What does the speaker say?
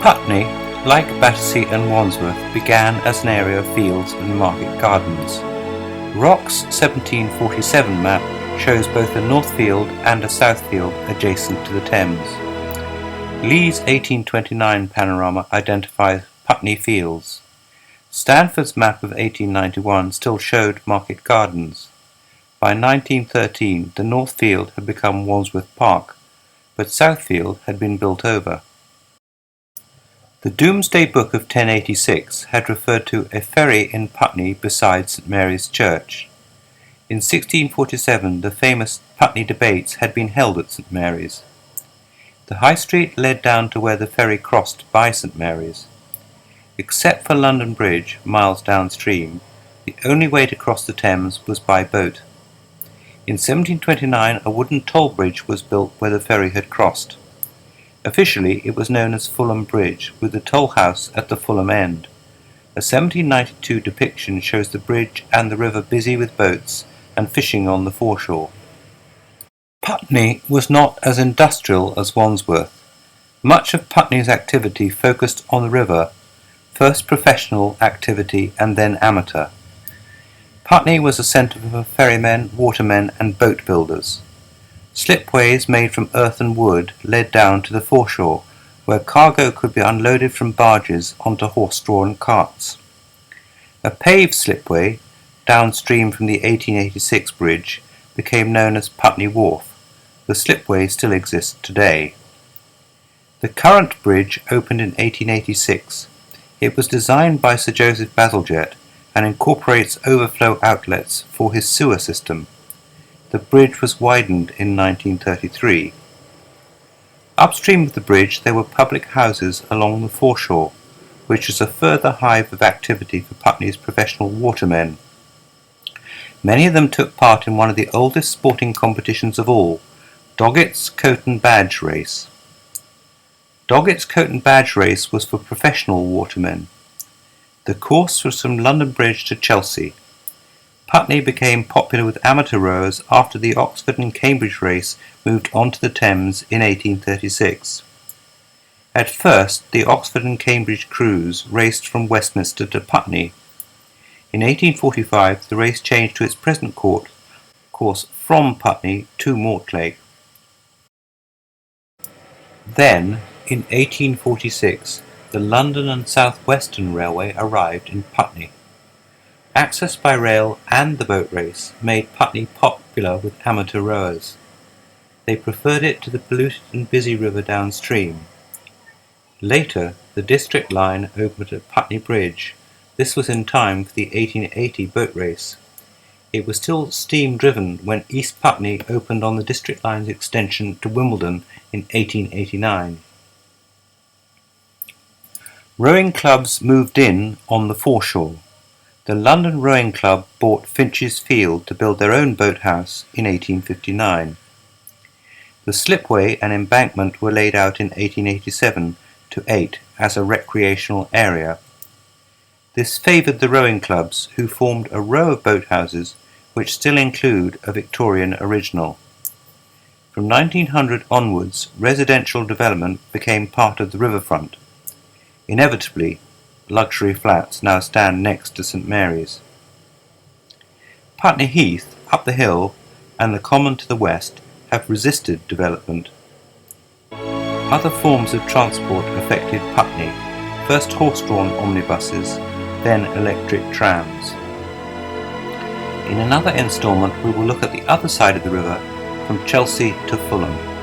Putney, like Battersea and Wandsworth, began as an area of fields and market gardens. Rock's 1747 map shows both a north field and a south field adjacent to the Thames. Lee's 1829 panorama identifies Putney Fields. Stanford's map of 1891 still showed market gardens. By 1913 the North Field had become Wandsworth Park, but Southfield had been built over. The Domesday Book of 1086 had referred to a ferry in Putney beside St Mary's Church. In 1647 the famous Putney debates had been held at St Mary's. The High Street led down to where the ferry crossed by St Mary's. Except for London Bridge, miles downstream, the only way to cross the Thames was by boat. In 1729 a wooden toll bridge was built where the ferry had crossed. Officially it was known as Fulham Bridge, with the toll house at the Fulham end. A 1792 depiction shows the bridge and the river busy with boats and fishing on the foreshore. Putney was not as industrial as Wandsworth. Much of Putney's activity focused on the river, first professional activity and then amateur. Putney was a centre for ferrymen, watermen and boat builders. Slipways made from earth and wood led down to the foreshore, where cargo could be unloaded from barges onto horse-drawn carts. A paved slipway, downstream from the 1886 bridge, became known as Putney Wharf. The slipway still exists today. The current bridge opened in 1886. It was designed by Sir Joseph Bazalgette and incorporates overflow outlets for his sewer system. The bridge was widened in 1933. Upstream of the bridge there were public houses along the foreshore, which was a further hive of activity for Putney's professional watermen. Many of them took part in one of the oldest sporting competitions of all, Doggett's Coat and Badge Race. Doggett's Coat and Badge Race was for professional watermen. The course was from London Bridge to Chelsea. Putney became popular with amateur rowers after the Oxford and Cambridge race moved onto the Thames in 1836. At first, the Oxford and Cambridge crews raced from Westminster to Putney. In 1845, the race changed to its present course from Putney to Mortlake. Then, in 1846, the London and South Western Railway arrived in Putney. Access by rail and the boat race made Putney popular with amateur rowers. They preferred it to the polluted and busy river downstream. Later, the District Line opened at Putney Bridge. This was in time for the 1880 boat race. It was still steam-driven when East Putney opened on the District Line's extension to Wimbledon in 1889. Rowing clubs moved in on the foreshore. The London Rowing Club bought Finch's Field to build their own boathouse in 1859. The slipway and embankment were laid out in 1887-8 as a recreational area. This favoured the rowing clubs, who formed a row of boathouses which still include a Victorian original. From 1900 onwards, residential development became part of the riverfront. Inevitably, luxury flats now stand next to St Mary's. Putney Heath, up the hill, and the common to the west have resisted development. Other forms of transport affected Putney, first horse-drawn omnibuses, then electric trams. In another instalment we will look at the other side of the river, from Chelsea to Fulham.